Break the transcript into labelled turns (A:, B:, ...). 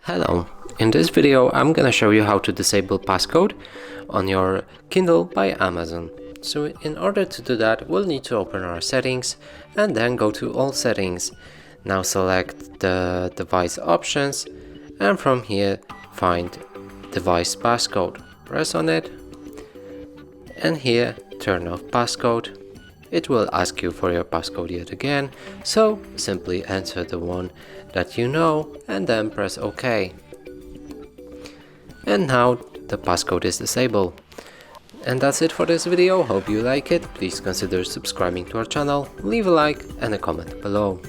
A: Hello, in this video I'm gonna show you how to disable passcode on your Kindle by Amazon. So in order to do that, we'll need to open our settings and then go to all settings. Now select the device options and from here find device passcode. Press on it and here turn off passcode. It will ask you for your passcode yet again, so simply enter the one that you know and then press OK. And now the passcode is disabled. And that's it for this video. Hope you like it. Please consider subscribing to our channel, leave a like and a comment below.